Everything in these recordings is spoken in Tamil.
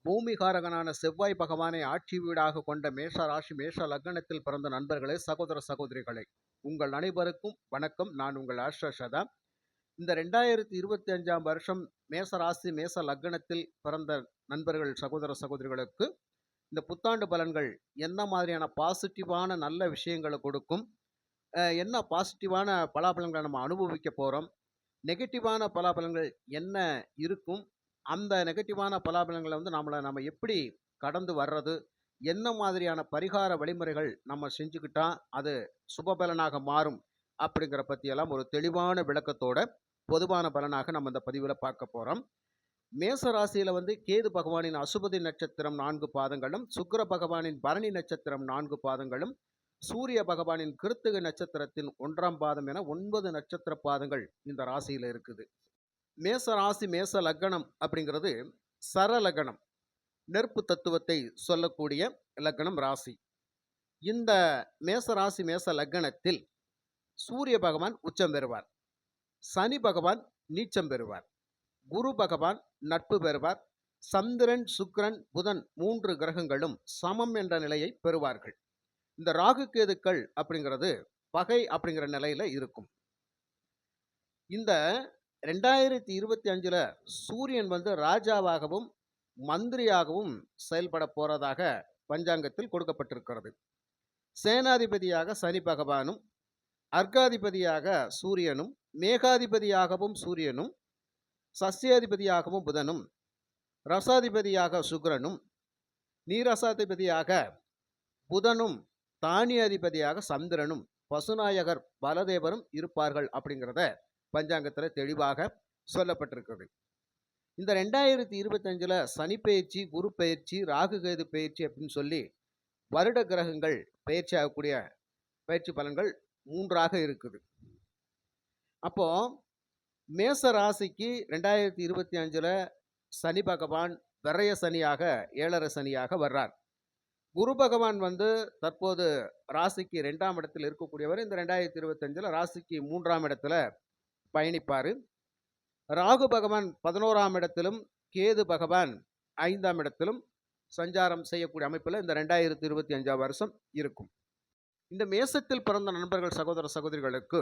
பூமிகாரகனான செவ்வாய் பகவானை ஆட்சி வீடாக கொண்ட மேஷ ராசி மேஷ லக்னத்தில் பிறந்த நண்பர்களே, சகோதர சகோதரிகளே, உங்கள் அனைவருக்கும் வணக்கம். நான் உங்கள் ஆஷ்ரஷதா. இந்த 2025ஆம் வருஷம் மேச ராசி மேச லக்னத்தில் பிறந்த நண்பர்கள் சகோதர சகோதரிகளுக்கு இந்த புத்தாண்டு பலன்கள் என்ன மாதிரியான பாசிட்டிவான நல்ல விஷயங்களை கொடுக்கும், என்ன பாசிட்டிவான பலாபலன்களை நம்ம அனுபவிக்க போகிறோம், நெகட்டிவான பலாபலன்கள் என்ன இருக்கும், அந்த நெகட்டிவான பலாபலன்களை வந்து நம்ம எப்படி கடந்து வர்றது, என்ன மாதிரியான பரிகார வழிமுறைகள் நம்ம செஞ்சுக்கிட்டா அது சுபபலனாக மாறும் அப்படிங்கிற பற்றியெல்லாம் ஒரு தெளிவான விளக்கத்தோட பொதுவான பலனாக நம்ம இந்த பதிவில் பார்க்க போகிறோம். மேச ராசியில் வந்து கேது பகவானின் அசுபதி நட்சத்திரம் 4 பாதங்களும், சுக்கிர பகவானின் பரணி நட்சத்திரம் 4 பாதங்களும், சூரிய பகவானின் கிருத்திகை நட்சத்திரத்தின் 1ஆம் பாதம் என 9 நட்சத்திர பாதங்கள் இந்த ராசியில் இருக்குது. மேச ராசி மேச லக்னம் அப்படிங்கிறது சரலக்னம், நெருப்பு தத்துவத்தை சொல்லக்கூடிய லக்னம் ராசி. இந்த மேச ராசி மேச லக்னத்தில் சூரிய பகவான் உச்சம் பெறுவார், சனி பகவான் நீச்சம் பெறுவார், குரு பகவான் நட்பு பெறுவார், சந்திரன் சுக்கிரன் புதன் 3 கிரகங்களும் சமம் என்ற நிலையை பெறுவார்கள். இந்த ராகு கேதுக்கள் அப்படிங்கிறது பகை அப்படிங்கிற நிலையில இருக்கும். இந்த 2025 சூரியன் வந்து ராஜாவாகவும் மந்திரியாகவும் செயல்பட போறதாக பஞ்சாங்கத்தில் கொடுக்கப்பட்டிருக்கிறது. சேனாதிபதியாக சனி பகவானும், அர்க்காதிபதியாக சூரியனும், மேகாதிபதியாகவும் சூரியனும், சஸ்யாதிபதியாகவும் புதனும், ரசாதிபதியாக சுக்கிரனும், நீரசாதிபதியாக புதனும், தானியாதிபதியாக சந்திரனும், பசுநாயகர் பலதேவரும் இருப்பார்கள் அப்படிங்கிறத பஞ்சாங்கத்தில் தெளிவாக சொல்லப்பட்டிருக்கிறது. இந்த 2025 சனி பயிற்சி, குரு பயிற்சி, ராகு கேது பயிற்சி அப்படின்னு சொல்லி வருட கிரகங்கள் பயிற்சி ஆகக்கூடிய பயிற்சி பலன்கள் 3ஆக இருக்குது. அப்போ மேச ராசிக்கு 2025 சனி பகவான் விரய சனியாக, ஏழரை சனியாக வர்றார். குரு பகவான் வந்து தற்போது ராசிக்கு 2ஆம் இடத்தில் இருக்கக்கூடியவர். இந்த 2025 ராசிக்கு 3ஆம் இடத்துல பயணிப்பார். ராகு பகவான் 11ஆம் இடத்திலும், கேது பகவான் 5ஆம் இடத்திலும் சஞ்சாரம் செய்யக்கூடிய அமைப்பில் இந்த 2025 வருஷம் இருக்கும். இந்த மேசத்தில் பிறந்த நண்பர்கள் சகோதர சகோதரிகளுக்கு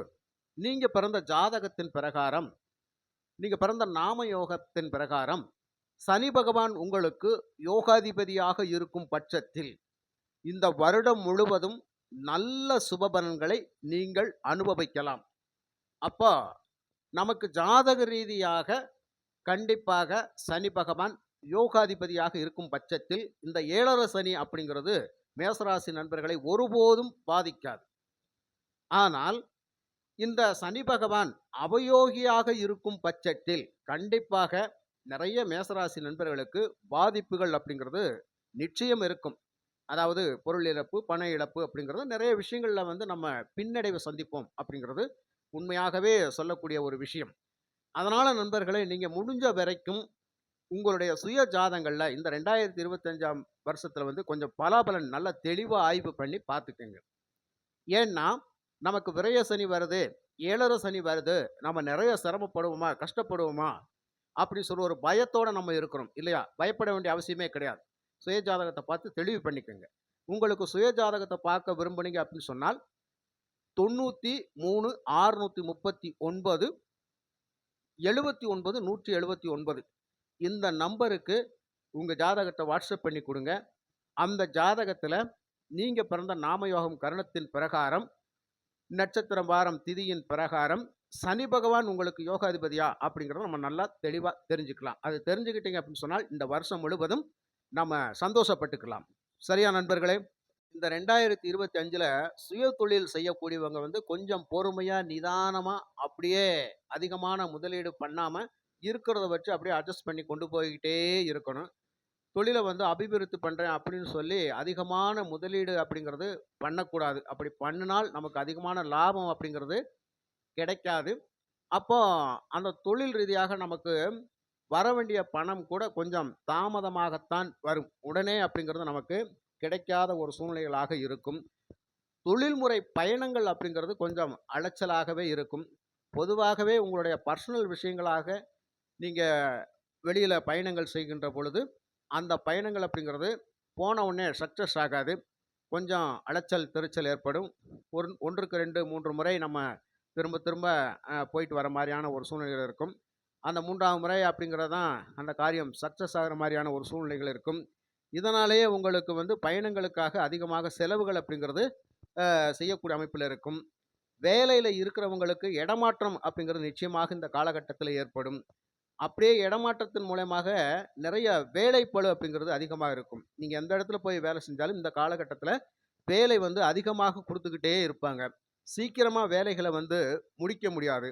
நீங்க பிறந்த ஜாதகத்தின் பிரகாரம், நீங்க பிறந்த நாம யோகத்தின் பிரகாரம் சனி பகவான் உங்களுக்கு யோகாதிபதியாக இருக்கும் பட்சத்தில் இந்த வருடம் முழுவதும் நல்ல சுபபலன்களை நீங்கள் அனுபவிக்கலாம். அப்போ நமக்கு ஜாதக ரீதியாக கண்டிப்பாக சனி பகவான் யோகாதிபதியாக இருக்கும் பட்சத்தில் இந்த ஏழரை சனி அப்படிங்கிறது மேசராசி நண்பர்களை ஒருபோதும் பாதிக்காது. ஆனால் இந்த சனி பகவான் அவயோகியாக இருக்கும் பட்சத்தில் கண்டிப்பாக நிறைய மேசராசி நண்பர்களுக்கு பாதிப்புகள் அப்படிங்கிறது நிச்சயம் இருக்கும். அதாவது பொருள் இழப்பு, பண இழப்பு அப்படிங்கிறது நிறைய விஷயங்களில் வந்து நம்ம பின்னடைவை சந்திப்போம் அப்படிங்கிறது உண்மையாகவே சொல்லக்கூடிய ஒரு விஷயம். அதனால் நண்பர்களே, நீங்கள் முடிஞ்ச வரைக்கும் உங்களுடைய சுய ஜாதங்களில் இந்த 2025ஆம் வருஷத்தில் வந்து கொஞ்சம் பலாபலன் நல்லா தெளிவாக ஆய்வு பண்ணி பார்த்துக்கோங்க. ஏன்னா நமக்கு விரய சனி வருது, ஏழரை சனி வருது, நம்ம நிறைய சிரமப்படுவோமா, கஷ்டப்படுவோமா அப்படின்னு சொல்லி ஒரு பயத்தோடு நம்ம இருக்கிறோம் இல்லையா? பயப்பட வேண்டிய அவசியமே கிடையாது. சுய ஜாதகத்தை பார்த்து தெளிவு பண்ணிக்கோங்க. உங்களுக்கு சுய ஜாதகத்தை பார்க்க விரும்புனீங்க அப்படின்னு சொன்னால் 93 639 79 179 இந்த நம்பருக்கு உங்கள் ஜாதகத்தை வாட்ஸ்அப் பண்ணி கொடுங்க. அந்த ஜாதகத்தில் நீங்கள் பிறந்த நாமயோகம் கரணத்தின் பிரகாரம், நட்சத்திரம் வாரம் திதியின் பிரகாரம் சனி பகவான் உங்களுக்கு யோகாதிபதியா அப்படிங்கிறத நம்ம நல்லா தெளிவாக தெரிஞ்சுக்கலாம். அது தெரிஞ்சுக்கிட்டீங்க அப்படின்னு சொன்னால் இந்த வருஷம் முழுவதும் நம்ம சந்தோஷப்பட்டுக்கலாம். சரியா நண்பர்களே? இந்த 2025 சுய தொழில் செய்யக்கூடியவங்க வந்து கொஞ்சம் பொறுமையாக, நிதானமாக, அப்படியே அதிகமான முதலீடு பண்ணாமல் இருக்கிறத வச்சு அப்படியே அட்ஜஸ்ட் பண்ணி கொண்டு போய்கிட்டே இருக்கணும். தொழிலை வந்து அபிவிருத்தி பண்ணுறேன் அப்படின்னு சொல்லி அதிகமான முதலீடு அப்படிங்கிறது பண்ணக்கூடாது. அப்படி பண்ணினால் நமக்கு அதிகமான லாபம் அப்படிங்கிறது கிடைக்காது. அப்போ அந்த தொழில் ரீதியாக நமக்கு வர வேண்டிய பணம் கூட கொஞ்சம் தாமதமாகத்தான் வரும். உடனே அப்படிங்கிறது நமக்கு கிடைக்காத ஒரு சூழ்நிலைகளாக இருக்கும். தொழில்முறை பயணங்கள் அப்படிங்கிறது கொஞ்சம் அலைச்சலாகவே இருக்கும். பொதுவாகவே உங்களுடைய பர்சனல் விஷயங்களாக நீங்கள் வெளியில் பயணங்கள் செய்கின்ற பொழுது அந்த பயணங்கள் அப்படிங்கிறது போன உடனே சக்சஸ் ஆகாது. கொஞ்சம் அலைச்சல், திருச்சல் ஏற்படும். 1க்கு 2, 3 முறை நம்ம திரும்ப திரும்ப போயிட்டு வர மாரியான ஒரு சூழ்நிலைகள் இருக்கும். அந்த 3வது முறை அப்படிங்கிறது தான் அந்த காரியம் சக்சஸ் ஆகுற மாரியான ஒரு சூழ்நிலைகள் இருக்கும். இதனாலேயே உங்களுக்கு வந்து பயணங்களுக்காக அதிகமாக செலவுகள் அப்படிங்கிறது செய்யக்கூடிய அமைப்பில இருக்கும். வேலையில இருக்கிறவங்களுக்கு இடமாற்றம் அப்படிங்கிறது நிச்சயமாக இந்த காலகட்டத்தில ஏற்படும். அப்படியே இடமாற்றத்தின் மூலியமாக நிறைய வேலைப்பளு அப்படிங்கிறது அதிகமா இருக்கும். நீங்க எந்த இடத்துல போய் வேலை செஞ்சாலும் இந்த காலகட்டத்தில வேலை வந்து அதிகமாக குடுத்துக்கிட்டே இருப்பாங்க. சீக்கிரமா வேலைகள வந்து முடிக்க முடியாது.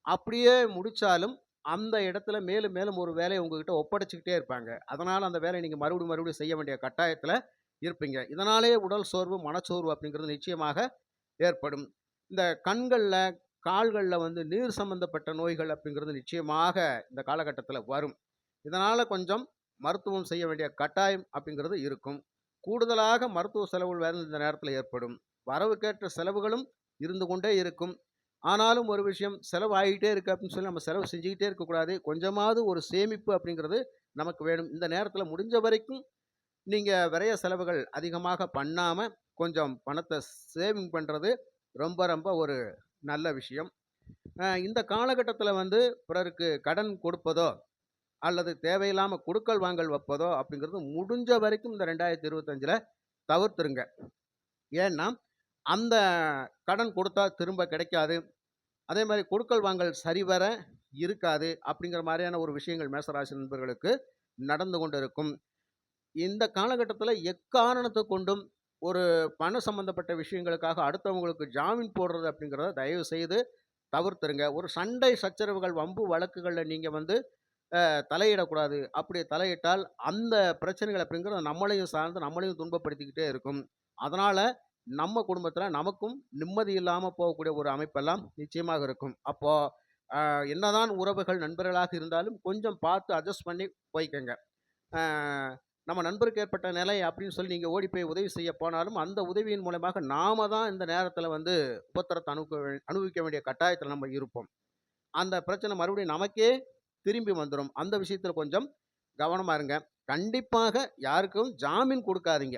அப்படியே முடிச்சாலும், அந்த இடத்துல மேலும் மேலும் ஒரு வேலைய உங்ககிட்ட ஒப்படைச்சுக்கிட்டே இருப்பாங்க. அதனால அந்த வேலைய நீங்க மறுபடியும் மறுபடியும் செய்ய வேண்டிய கட்டாயத்துல இருப்பீங்க. இதனாலேயே உடல் சோர்வு, மனச்சோர்வு அப்படிங்கிறது நிச்சயமாக ஏற்படும். இந்த கண்கள்ல, கால்கள்ல வந்து நீர் சம்பந்தப்பட்ட நோய்கள் அப்படிங்கிறது நிச்சயமாக இந்த காலகட்டத்தில வரும். இதனால கொஞ்சம் மருத்துவம் செய்ய வேண்டிய கட்டாயம் அப்படிங்கிறது இருக்கும். கூடுதலாக மருத்துவ செலவுகள் வேற இந்த நேரத்தில ஏற்படும். வரவுக்கேற்ற செலவுகளும் இருந்து கொண்டே இருக்கும். ஆனாலும் ஒரு விஷயம் செலவு ஆகிட்டே இருக்கு அப்படின்னு சொல்லி நம்ம செலவு செஞ்சுக்கிட்டே இருக்கக்கூடாது. கொஞ்சமாவது ஒரு சேமிப்பு அப்படிங்கிறது நமக்கு வேணும். இந்த நேரத்தில முடிஞ்ச வரைக்கும் நீங்க விரய செலவுகள் அதிகமாக பண்ணாம, கொஞ்சம் பணத்த சேவிங் பண்றது ரொம்ப ரொம்ப ஒரு நல்ல விஷயம். இந்த காலகட்டத்தில வந்து பிறருக்கு கடன் கொடுப்பதோ, அல்லது தேவையில்லாம குடுக்கல் வாங்கல் வைப்பதோ அப்படிங்கிறது முடிஞ்ச வரைக்கும் இந்த 2025ல தவிர்த்துருங்க. ஏன்னா, அந்த கடன் கொடுத்தா திரும்ப கிடைக்காது. அதே மாரி கொடுக்கல் வாங்கல் சரிவர இருக்காது. அப்படிங்கிற மாரியான ஒரு விஷயங்கள் மேசராசி நண்பர்களுக்கு நடந்து கொண்டு இருக்கும். இந்த காலகட்டத்தில எக்காரணத்த கொண்டும் ஒரு பண சம்மந்தப்பட்ட விஷயங்களுக்காக அடுத்தவங்களுக்கு ஜாமீன் போடுறது அப்படிங்கிறத தயவு செய்து தவிர்த்துருங்க. ஒரு சண்டை சச்சரவுகள், வம்பு வழக்குகள்ல நீங்க வந்து தலையிடக்கூடாது. அப்படி தலையிட்டால் அந்த பிரச்சனைகள் அப்படிங்கிறது நம்மளையும் சார்ந்து நம்மளையும் துன்பப்படுத்திக்கிட்டே இருக்கும். அதனால நம்ம குடும்பத்தில நமக்கும் நிம்மதி இல்லாம போகக்கூடிய ஒரு அமைப்பெல்லாம் நிச்சயமாக இருக்கும். அப்போ அ என்னதான் உறவுகள், நண்பர்களாக இருந்தாலும் கொஞ்சம் பார்த்து அட்ஜஸ்ட் பண்ணி போய்க்கங்க. அ நம்ம நண்பருக்கு ஏற்பட்ட நிலை அப்படின்னு சொல்லி நீங்க ஓடி போய் உதவி செய்ய போனாலும், அந்த உதவியின் மூலமாக நாம தான் இந்த நேரத்தில வந்து உபத்திரத்த அனுபவிக்க வேண்டிய கட்டாயத்தில நம்ம இருப்போம். அந்த பிரச்சனை மறுபடியும் நமக்கே திரும்பி வந்துரும். அந்த விஷயத்தில கொஞ்சம் கவனமா இருங்க. கண்டிப்பாக யாருக்கும் ஜாமீன் குடுக்காதீங்க.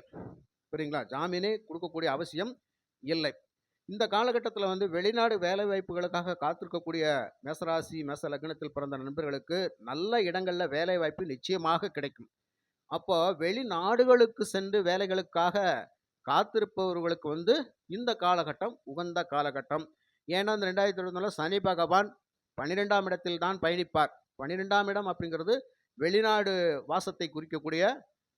புரியுங்களா? ஜாமீனே குடுக்கக்கூடிய அவசியம் இல்லை. இந்த காலகட்டத்தில வந்து வெளிநாடு வேலைவாய்ப்புகளுக்காக காத்திருக்கக்கூடிய மேசராசி, மேச லக்னத்தில் பிறந்த நண்பர்களுக்கு நல்ல இடங்கள்ல வேலைவாய்ப்பு நிச்சயமாக கிடைக்கும். அப்போ வெளிநாடுகளுக்கு சென்று வேலைகளுக்காக காத்திருப்பவர்களுக்கு வந்து இந்த காலகட்டம் உகந்த காலகட்டம். ஏன்னா, இந்த 2024ல சனி பகவான் 12ஆம் இடத்தில் தான் பயணிப்பார். 12ஆம் இடம் அப்படிங்கிறது வெளிநாடு வாசத்தை குறிக்கக்கூடிய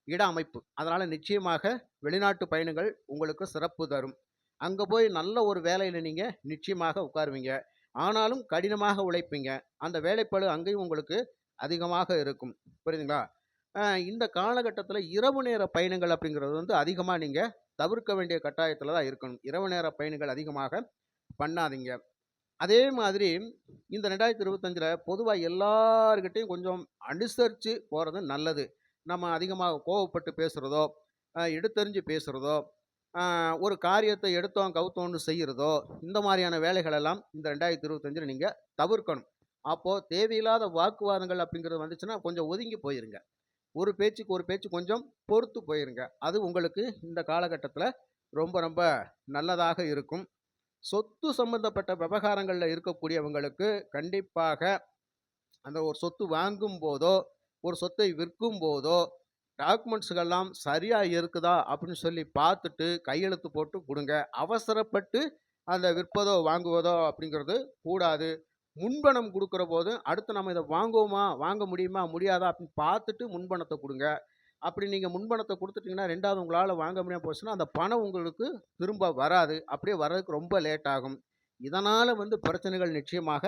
இட அமைப்பு. அதனால நிச்சயமாக வெளிநாட்டு பயணங்கள் உங்களுக்கு சிறப்பு தரும். அங்க போய் நல்ல ஒரு வேலையில நீங்க நிச்சயமாக உட்காருவீங்க. ஆனாலும் கடினமாக உழைப்பீங்க. அந்த வேலைப்பளு அங்கேயும் உங்களுக்கு அதிகமாக இருக்கும். புரியுதுங்களா? அ இந்த காலகட்டத்தில இரவு நேர பயணங்கள் அப்படிங்கிறது வந்து அதிகமா நீங்க தவிர்க்க வேண்டிய கட்டாயத்தில தான் இருக்கணும். இரவு நேர பயணங்கள் அதிகமாக பண்ணாதீங்க. அதே மாதிரி இந்த 2025ல பொதுவா எல்லார்கிட்டயும் கொஞ்சம் அனுசரிச்சு போறது நல்லது. நம்ம அதிகமா கோவப்பட்டு பேசுறதோ, எடுத்தெறிஞ்சு பேசுறதோ, ஒரு காரியத்த எடுத்தோம், கவுத்தோம்ன்னு செய்யிறதோ, இந்த மாரியான வேலைகள் எல்லாம் இந்த 2025ல நீங்க தவிர்க்கணும். அப்போ தேவையில்லாத வாக்குவாதங்கள் அப்படிங்கிறது வந்துச்சுன்னா, கொஞ்சம் ஒதுங்கி போயிருங்க. ஒரு பேச்சுக்கு ஒரு பேச்சு கொஞ்சம் பொறுத்து போயிருங்க. அது உங்களுக்கு இந்த காலகட்டத்தில ரொம்ப ரொம்ப நல்லதாக இருக்கும். சொத்து சம்பந்தப்பட்ட விவகாரங்கள்ல இருக்கக்கூடியவங்களுக்கு கண்டிப்பாக அந்த ஒரு சொத்து வாங்கும்போதோ, ஒரு சொத்தை விற்கும்போதோ, டாக்குமெண்ட்ஸ்கள்லாம் சரியா இருக்குதா அப்படின்னு சொல்லி பார்த்துட்டு கையெழுத்து போட்டு குடுங்க. அவசரப்பட்டு அந்த விற்பதோ, வாங்குவதோ அப்படிங்கிறது கூடாது. முன்பணம் குடுக்குறபோது, அடுத்து நம்ம இத வாங்குவோமா? வாங்க முடியுமா? முடியாதா? அப்படின்னு பார்த்துட்டு முன்பணத்த குடுங்க. அப்படி நீங்க முன்பணத்த குடுத்துட்டீங்கன்னா, 2வது உங்களால வாங்க முடியாம போச்சுன்னா, அந்த பணம் உங்களுக்கு திரும்ப வராது. அப்படியே வர்றதுக்கு ரொம்ப லேட் ஆகும். இதனால வந்து பிரச்சனைகள் நிச்சயமாக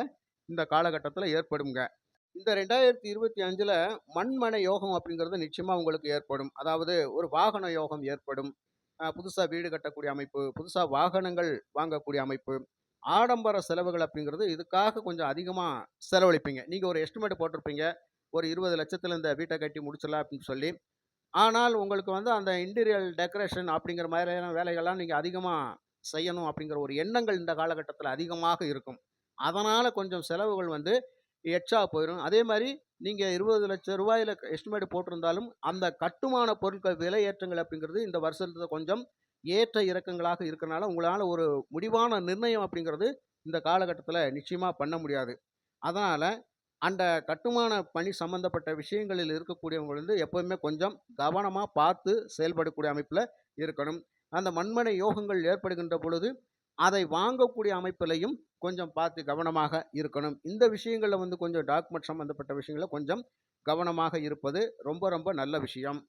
இந்த காலகட்டத்தில ஏற்படும்ங்க. இந்த 2025ல மண்மனை யோகம் அப்படிங்கிறது நிச்சயமா உங்களுக்கு ஏற்படும். அதாவது ஒரு வாகன யோகம் ஏற்படும். புதுசா வீடு கட்டக்கூடிய அமைப்பு, புதுசா வாகனங்கள் வாங்கக்கூடிய அமைப்பு, ஆடம்பர செலவுகள் அப்படிங்கிறது இதுக்காக கொஞ்சம் அதிகமா செலவழிப்பீங்க. நீங்க ஒரு எஸ்டிமேட் போட்டிருப்பீங்க. ஒரு 20,00,000த்துல இந்த வீட்ட கட்டி முடிச்சிடலாம் அப்படின்னு சொல்லி. ஆனால் உங்களுக்கு வந்து அந்த இன்டீரியர் டெக்கரேஷன் அப்படிங்கிற மாதிரியான வேலைகள்லாம் நீங்க அதிகமா செய்யணும் அப்படிங்கிற ஒரு எண்ணங்கள் இந்த காலகட்டத்தில அதிகமாக இருக்கும். அதனால கொஞ்சம் செலவுகள் வந்து எக்ஸ்ட்ரா போயிரும். அதே மாரி நீங்க ரூ. 20,00,000 எஸ்டிமேட் போட்டிருந்தாலும், அந்த கட்டுமான பொருட்கள் விலை ஏற்றங்கள் அப்படிங்கிறது இந்த வருஷத்துல கொஞ்சம் ஏற்ற இறக்கங்களாக இருக்கனால, உங்களால ஒரு முடிவான நிர்ணயம் அப்படிங்கிறது இந்த காலகட்டத்தில நிச்சயமா பண்ண முடியாது. அதனால அந்த கட்டுமான பணி சம்மந்தப்பட்ட விஷயங்களில் இருக்கக்கூடியவங்க வந்து எப்பவுமே கொஞ்சம் கவனமா பார்த்து செயல்படக்கூடிய அமைப்பில இருக்கணும். அந்த மண்மனை யோகங்கள் ஏற்படுகின்ற பொழுது, அதை வாங்கக்கூடிய அமைப்பிலயும் கொஞ்சம் பார்த்து கவனமாக இருக்கணும். இந்த விஷயங்கள்ல வந்து கொஞ்சம் டாக்குமெண்ட் சம்மந்தப்பட்ட விஷயங்கள்ல கொஞ்சம் கவனமாக இருப்பது ரொம்ப ரொம்ப நல்ல விஷயம்.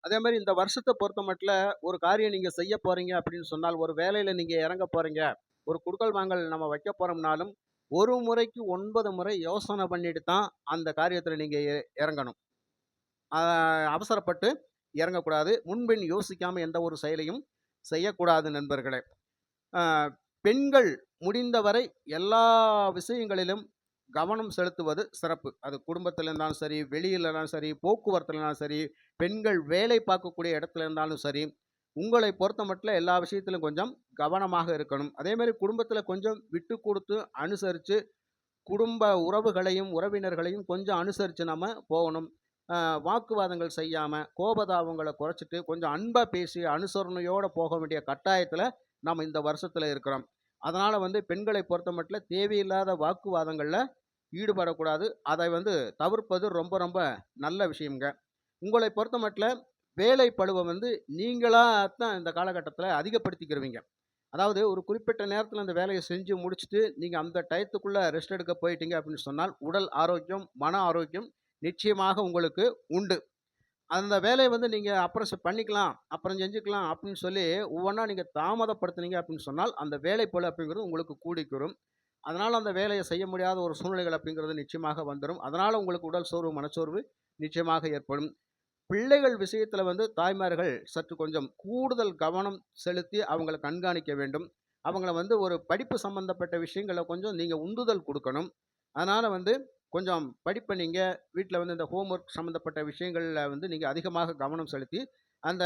அதே மாரி இந்த வருஷத்த பொறுத்தமட்டில ஒரு காரியம் நீங்க செய்ய போறீங்க அப்படின்னு சொன்னால், ஒரு வேலையில நீங்க இறங்க போறீங்க. ஒரு குடுக்கல் வாங்கல் நம்ம வைக்க போறோம்னாலும், ஒரு முறைக்கு 9 முறை யோசனை பண்ணிட்டு தான் அந்த காரியத்தில நீங்க இறங்கணும். அ அவசரப்பட்டு இறங்கக்கூடாது. முன்பின் யோசிக்காம எந்த ஒரு செயலையும் செய்யக்கூடாது நண்பர்களே. அ பெண்கள் முடிந்தவரை எல்லா விஷயங்களிலும் கவனம் செலுத்துவது சிறப்பு. அது குடும்பத்தில இருந்தாலும் சரி, வெளியிலனாலும் சரி, போக்குவரத்துலனாலும் சரி, பெண்கள் வேலை பார்க்கக்கூடிய இடத்துல இருந்தாலும் சரி, உங்களை பொறுத்தமட்டில எல்லா விஷயத்திலும் கொஞ்சம் கவனமாக இருக்கணும். அதேமாரி குடும்பத்தில கொஞ்சம் விட்டு குடுத்து, அனுசரிச்சு, குடும்ப உறவுகளையும், உறவினர்களையும் கொஞ்சம் அனுசரிச்சு நம்ம போகணும். அ வாக்குவாதங்கள் செய்யாம, கோபதாபங்கள குறைச்சிட்டு, கொஞ்சம் அன்பா பேசி, அனுசரணையோட போக வேண்டிய கட்டாயத்தில நம்ம இந்த வருஷத்தில இருக்கிறோம். அதனால வந்து பெண்களை பொறுத்தமட்டில தேவையில்லாத வாக்குவாதங்கள்ல ஈடுபடக்கூடாது. அதை வந்து தவிர்ப்பது ரொம்ப ரொம்ப நல்ல விஷயம்ங்க. உங்களை பொறுத்தமட்டில வேலை பளுவ வந்து நீங்களா தான் இந்த காலகட்டத்தில அதிகப்படுத்திக்கிருவீங்க. அதாவது ஒரு குறிப்பிட்ட நேரத்தில அந்த வேலைய செஞ்சு முடிச்சுட்டு, நீங்க அந்த டயத்துக்குள்ள ரெஸ்ட் எடுக்க போயிட்டீங்க அப்படின்னு சொன்னால், உடல் ஆரோக்கியம், மன ஆரோக்கியம் நிச்சயமாக உங்களுக்கு உண்டு. அந்த வேலைய வந்து நீங்க அப்புறம் பண்ணிக்கலாம், அப்புறம் செஞ்சுக்கலாம் அப்படின்னு சொல்லி ஒவ்வொன்னா நீங்க தாமதப்படுத்துனீங்க அப்படின்னு சொன்னால், அந்த வேலைப்பளு அப்படிங்கிறது உங்களுக்கு கூடிக்குரும். அதனால அந்த வேலைய செய்ய முடியாத ஒரு சூழ்நிலைகள் அப்படிங்கிறது நிச்சயமாக வந்துரும். அதனால உங்களுக்கு உடல் சோர்வு, மனச்சோர்வு நிச்சயமாக ஏற்படும். பிள்ளைகள் விஷயத்துல வந்து தாய்மார்கள் சற்று கொஞ்சம் கூடுதல் கவனம் செலுத்தி அவங்கள கண்காணிக்க வேண்டும். அவங்கள வந்து ஒரு படிப்பு சம்பந்தப்பட்ட விஷயங்கள கொஞ்சம் நீங்க உந்துதல் குடுக்கணும். அதனால வந்து கொஞ்சம் படிப்ப நீங்க வீட்ல வந்து இந்த ஹோம் ஒர்க் சம்மந்தப்பட்ட விஷயங்கள்ல வந்து நீங்க அதிகமாக கவனம் செலுத்தி, அந்த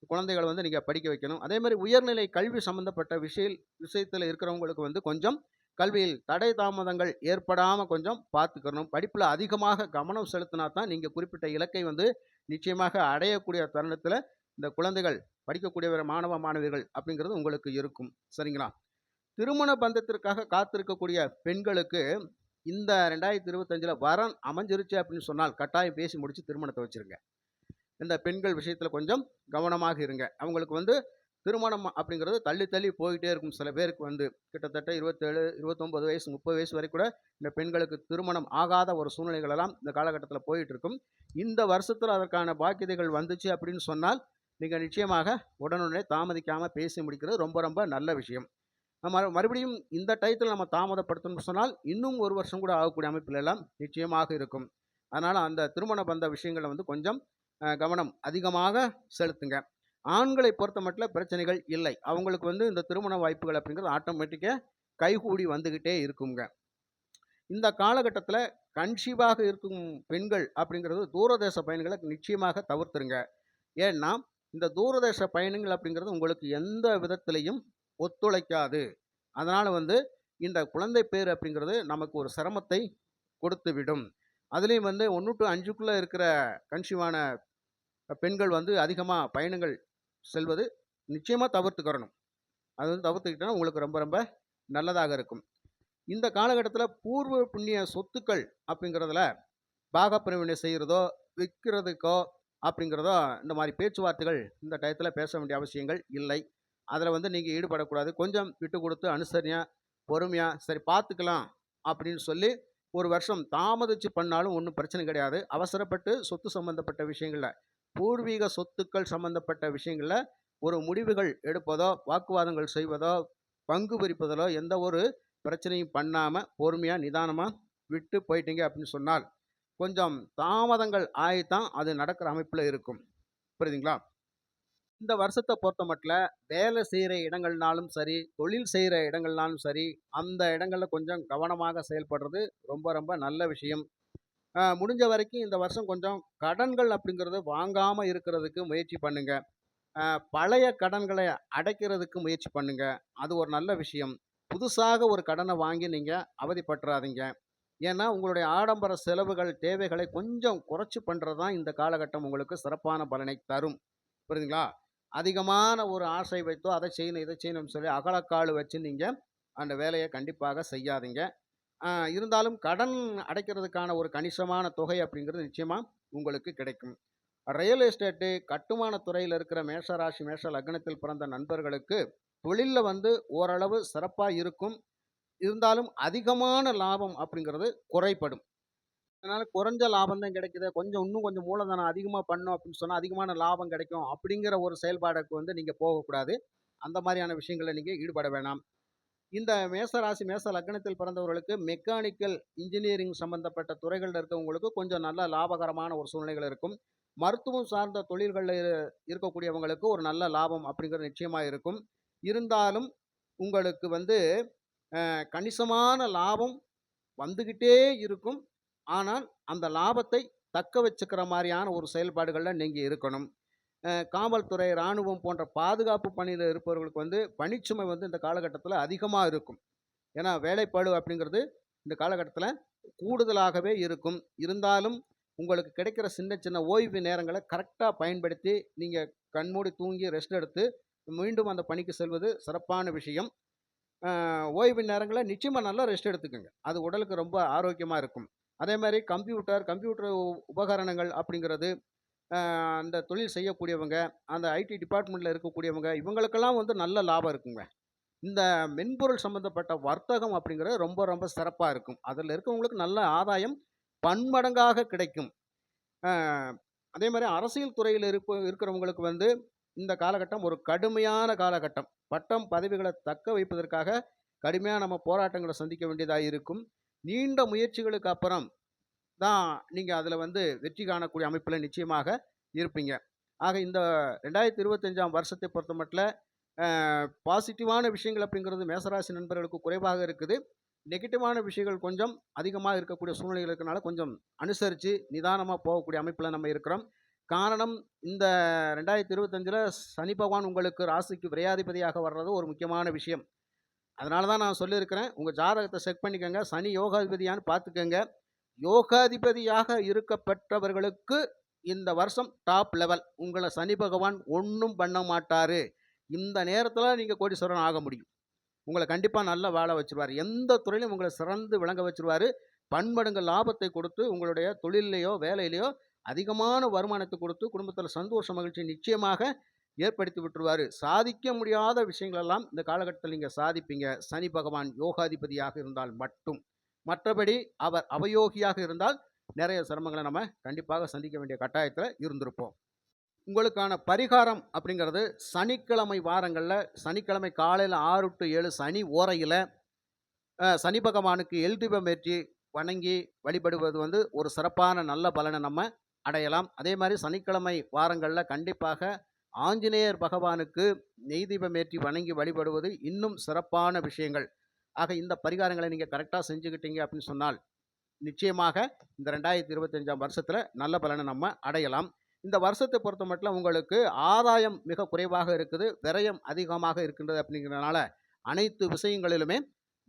குழந்தைகள வந்து நீங்க படிக்க வைக்கணும். அதேமாரி உயர்நிலை கல்வி சம்மந்தப்பட்ட விஷயத்துல இருக்கிறவங்களுக்கு வந்து கொஞ்சம் கல்வியில் தடை தாமதங்கள் ஏற்படாம கொஞ்சம் பார்த்துக்கணும். படிப்புல அதிகமாக கவனம் செலுத்தினா தான் நீங்க குறிப்பிட்ட இலக்கை வந்து நிச்சயமாக அடையக்கூடிய தருணத்தில இந்த குழந்தைகள் படிக்கக்கூடிய மாணவ, மாணவியர்கள் அப்படிங்கிறது உங்களுக்கு இருக்கும். சரிங்களா? திருமண பந்தத்திற்காக காத்திருக்கக்கூடிய பெண்களுக்கு இந்த 2025ல வரன் அமைஞ்சிருச்சு அப்படின்னு சொன்னால், கட்டாயம் பேசி முடிச்சு திருமணத்த வச்சுருங்க. இந்த பெண்கள் விஷயத்துல கொஞ்சம் கவனமாக இருங்க. அவங்களுக்கு வந்து திருமணம் அப்படிங்கிறது தள்ளி தள்ளி போயிட்டே இருக்கும். சில பேருக்கு வந்து கிட்டத்தட்ட 27, 29 வயசு, 30 வயசு வரை கூட இந்த பெண்களுக்கு திருமணம் ஆகாத ஒரு சூழ்நிலைகள் எல்லாம் இந்த காலகட்டத்தில போயிட்டு இருக்கும். இந்த வருஷத்துல அதற்கான பாக்கியதைகள் வந்துச்சு அப்படின்னு சொன்னால், நீங்க நிச்சயமாக உடனுடனே தாமதிக்காம பேசி முடிக்கிறது ரொம்ப ரொம்ப நல்ல விஷயம். நம்ம மறுபடியும் இந்த டயத்துல நம்ம தாமதப்படுத்தணும்னு சொன்னால், இன்னும் 1 வருஷம் கூட ஆகக்கூடிய அமைப்புல எல்லாம் நிச்சயமாக இருக்கும். அதனால அந்த திருமண பந்த விஷயங்கள வந்து கொஞ்சம் கவனம் அதிகமாக செலுத்துங்க. ஆண்களை பொறுத்தமட்டில பிரச்சனைகள் இல்லை. அவங்களுக்கு வந்து இந்த திருமண வாய்ப்புகள் அப்படிங்கிறது ஆட்டோமேட்டிக்கா கைகூடி வந்துகிட்டே இருக்குங்க. இந்த காலகட்டத்தில கன்சீவாக இருக்கும் பெண்கள் அப்படிங்கிறது தூரதேச பயணங்கள நிச்சயமாக தவிர்த்துருங்க. ஏன்னா, இந்த தூரதேச பயணங்கள் அப்படிங்கிறது உங்களுக்கு எந்த விதத்திலயும் ஒத்துழைக்காது. அதனால வந்து இந்த குழந்தை பேறு அப்படிங்கிறது நமக்கு ஒரு சிரமத்தை கொடுத்துவிடும். அதிலயும் வந்து 1 டூ 5க்குள்ள இருக்கிற கன்சீவான பெண்கள் வந்து அதிகமா பயணங்கள் செல்வது நிச்சயமா தவிர்த்துக்கிறணும். அது வந்து தவிர்த்துக்கிட்டா உங்களுக்கு ரொம்ப ரொம்ப நல்லதாக இருக்கும். இந்த காலகட்டத்தில பூர்வ புண்ணிய சொத்துக்கள் அப்படிங்கிறதுல பாகப்பிரிவினை செய்றதோ, விக்கிறதுக்கோ அப்படிங்கிறதோ இந்த மாரி பேச்சுவார்த்தைகள் இந்த டயத்தில பேச வேண்டிய அவசியங்கள் இல்லை. அதில வந்து நீங்க ஈடுபடக்கூடாது. கொஞ்சம் விட்டு குடுத்து அனுசரணையா, பொறுமையா, சரி பார்த்துக்கலாம் அப்படின்னு சொல்லி 1 வருஷம் தாமதிச்சு பண்ணாலும் ஒண்ணும் பிரச்சனை கிடையாது. அவசரப்பட்டு சொத்து சம்பந்தப்பட்ட விஷயங்கள்ல, பூர்வீக சொத்துக்கள் சம்பந்தப்பட்ட விஷயங்கள்ல ஒரு முடிவுகள் எடுப்பதோ, வாக்குவாதங்கள் செய்வதோ, பங்கு பிரிப்பதிலோ எந்த ஒரு பிரச்சனையும் பண்ணாம, பொறுமையா, நிதானமா விட்டு போயிட்டீங்க அப்படின்னு சொன்னால், கொஞ்சம் தாமதங்கள் ஆயித்தான் அது நடக்கிற அமைப்புல இருக்கும். புரியுதுங்களா? இந்த வருஷத்த பொறுத்தமட்டில வேலை செய்ற இடங்கள்னாலும் சரி, தொழில் செய்ற இடங்கள்னாலும் சரி, அந்த இடங்கள்ல கொஞ்சம் கவனமாக செயல்படுறது ரொம்ப ரொம்ப நல்ல விஷயம். முடிஞ்ச வரைக்கும் இந்த வருஷம் கொஞ்சம் கடன்கள் அப்படிங்கிறத வாங்காம இருக்கிறதுக்கு முயற்சி பண்ணுங்க. பழைய கடன்களை அடைக்கிறதுக்கு முயற்சி பண்ணுங்க. அது ஒரு நல்ல விஷயம். புதுசாக ஒரு கடன வாங்கி நீங்க அவதிப்பட்டுறாதீங்க. ஏன்னா, உங்களுடைய ஆடம்பர செலவுகள், தேவைகளை கொஞ்சம் குறைச்சு பண்றது தான் இந்த காலகட்டம் உங்களுக்கு சிறப்பான பலனை தரும். புரியுதுங்களா? அதிகமான ஒரு ஆசை வைத்தோ, அதை செய்யணும், இதை செய்யணும்னு சொல்லி அகலக்கால் வச்சு நீங்க அந்த வேலைய கண்டிப்பாக செய்யாதீங்க. அ இருந்தாலும் கடன் அடைக்கிறதுக்கான ஒரு கணிசமான தொகை அப்படிங்கிறது நிச்சயமா உங்களுக்கு கிடைக்கும். ரியல் எஸ்டேட்டு, கட்டுமான துறையில இருக்கிற மேஷ ராசி, மேஷ லக்னத்தில் பிறந்த நண்பர்களுக்கு தொழில்ல வந்து ஓரளவு சிறப்பா இருக்கும். இருந்தாலும் அதிகமான லாபம் அப்படிங்கிறது குறைபடும். அதனால குறைஞ்ச லாபம் தான் கிடைக்குது. இன்னும் கொஞ்சம் மூலதனம் அதிகமா பண்ணோம் அப்படின்னு சொன்னா, அதிகமான லாபம் கிடைக்கும். அப்படிங்கிற ஒரு செயல்பாடுக்கு வந்து நீங்க போகக்கூடாது. அந்த மாரியான விஷயங்கள்ல நீங்க ஈடுபட வேணாம். இந்த மேச ராசி, மேச லக்னத்தில் பிறந்தவர்களுக்கு மெக்கானிக்கல், இன்ஜினியரிங் சம்பந்தப்பட்ட துறைகள்ல இருக்கவங்களுக்கு கொஞ்சம் நல்ல லாபகரமான ஒரு சூழ்நிலைகள் இருக்கும். மருத்துவம் சார்ந்த தொழில்கள்ல இருக்கக்கூடியவங்களுக்கு ஒரு நல்ல லாபம் அப்படிங்கிறது நிச்சயமா இருக்கும். இருந்தாலும் உங்களுக்கு வந்து கணிசமான லாபம் வந்துகிட்டே இருக்கும். ஆனால், அந்த லாபத்தை தக்க வச்சுக்கிற மாரியான ஒரு செயல்பாடுகள்ல நீங்க இருக்கணும். காவல்துறை, ராணுவம் போன்ற பாதுகாப்பு பணியில இருப்பவர்களுக்கு வந்து பணிச்சுமை வந்து இந்த காலகட்டத்தில அதிகமா இருக்கும். ஏன்னா, வேலைப்பளு அப்படிங்கிறது இந்த காலகட்டத்தில கூடுதலாகவே இருக்கும். இருந்தாலும் உங்களுக்கு கிடைக்கிற சின்ன சின்ன ஓய்வு நேரங்கள கரெக்ட்டா பயன்படுத்தி, நீங்க கண்மூடி தூங்கி ரெஸ்ட் எடுத்து, மீண்டும் அந்த பணிக்கு செல்வது சிறப்பான விஷயம். அ ஓய்வு நேரங்கள்ல நிச்சயமா நல்லா ரெஸ்ட் எடுத்துக்கங்க. அது உடலுக்கு ரொம்ப ஆரோக்கியமா இருக்கும். அதேமாரி கம்ப்யூட்டர் உபகரணங்கள் அப்படிங்கிறது, அந்த தொழில் செய்யக்கூடியவங்க, அந்த ஐடி டிபார்ட்மெண்ட்ல இருக்கக்கூடியவங்க, இவங்களுக்கெல்லாம் வந்து நல்ல லாபம் இருக்குங்க. இந்த மென்பொருள் சம்மந்தப்பட்ட வர்த்தகம் அப்படிங்கிறது ரொம்ப ரொம்ப சிறப்பா இருக்கும். அதில இருக்கவங்களுக்கு நல்ல ஆதாயம் பன்மடங்காக கிடைக்கும். அ அதேமாரி அரசியல் துறையில இருக்கிறவங்களுக்கு வந்து இந்த காலகட்டம் ஒரு கடுமையான காலகட்டம். பட்டம், பதவிகள தக்க வைப்பதற்காக கடுமையா நம்ம போராட்டங்கள சந்திக்க வேண்டியதா இருக்கும். நீண்ட முயற்சிகளுக்கு அப்புறம் தான் நீங்க அதில வந்து வெற்றி காணக்கூடிய அமைப்பில நிச்சயமாக இருப்பீங்க. ஆக இந்த 2025ஆம் வருஷத்தை பொறுத்தமட்டில அ பாசிட்டிவான விஷயங்கள் அப்படிங்கிறது மேசராசி நண்பர்களுக்கு குறைவாக இருக்குது. நெகட்டிவான விஷயங்கள் கொஞ்சம் அதிகமா இருக்கக்கூடிய சூழ்நிலைகள் இருக்கனால கொஞ்சம் அனுசரிச்சு, நிதானமா போகக்கூடிய அமைப்பில நம்ம இருக்கிறோம். காரணம் இந்த 2025ல சனி பகவான் உங்களுக்கு ராசிக்கு விரையாதிபதியாக வர்றது ஒரு முக்கியமான விஷயம். அதனால தான் நான் சொல்லியிருக்கிறேன். உங்க ஜாதகத்த செக் பண்ணிக்கங்க. சனி யோகாதிபதியான்னு பார்த்துக்கங்க. யோகாதிபதியாக இருக்கப்பெற்றவர்களுக்கு இந்த வருஷம் டாப் லெவல். உங்கள சனி பகவான் ஒண்ணும் பண்ண மாட்டாரு. இந்த நேரத்தில நீங்க கோடீஸ்வரன் ஆக முடியும். உங்கள கண்டிப்பா நல்லா வாழ வச்சுருவாரு. எந்த துறையிலும் உங்கள சிறந்து விளங்க வச்சுருவாரு. பன்மடங்கு லாபத்தை கொடுத்து, உங்களுடைய தொழில்லயோ, வேலையிலயோ அதிகமான வருமானத்த கொடுத்து, குடும்பத்தில சந்தோஷ மகிழ்ச்சி நிச்சயமாக ஏற்படுத்தி விட்டுருவாரு. சாதிக்க முடியாத விஷயங்கள் எல்லாம் இந்த காலகட்டத்தில நீங்க சாதிப்பீங்க. சனி பகவான் யோகாதிபதியாக இருந்தால் மட்டும். மற்றபடி அவர் அவயோகியாக இருந்தால், நெறைய சிரமங்கள நம்ம கண்டிப்பாக சந்திக்க வேண்டிய கட்டாயத்தில இருந்திருப்போம். உங்களுக்கான பரிகாரம் அப்படிங்கிறது சனிக்கிழமை வாரங்கள்ல, சனிக்கிழமை காலையில 6 டூ 7 சனி ஓரையில சனி பகவானுக்கு எள் தீபம் ஏற்றி வணங்கி வழிபடுவது வந்து ஒரு சிறப்பான நல்ல பலனை நம்ம அடையலாம். அதே மாரி சனிக்கிழமை வாரங்கள்ல கண்டிப்பாக ஆஞ்சநேயர் பகவானுக்கு நெய் தீபம் ஏற்றி வணங்கி வழிபடுவது இன்னும் சிறப்பான விஷயங்கள். ஆக இந்த பரிகாரங்களை நீங்க கரெக்ட்டா செஞ்சுக்கிட்டீங்க அப்படின்னு சொன்னால், நிச்சயமாக இந்த 2025ஆம் வருஷத்துல நல்ல பலனை நம்ம அடையலாம். இந்த வருஷத்தை பொறுத்தமட்டிலும் உங்களுக்கு ஆதாயம் மிக குறைவாக இருக்குது. விரயம் அதிகமாக இருக்கின்றது அப்படிங்கிறதுனால, அனைத்து விஷயங்களிலுமே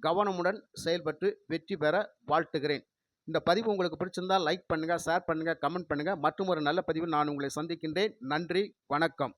கவனமுடன் செயல்பட்டு வெற்றி பெற வாழ்த்துகிறேன். இந்த பதிவு உங்களுக்கு பிடிச்சிருந்தா லைக் பண்ணுங்க, ஷேர் பண்ணுங்க, கமெண்ட் பண்ணுங்க. மற்றும் ஒரு நல்ல பதிவில் நான் உங்களை சந்திக்கின்றேன். நன்றி, வணக்கம்.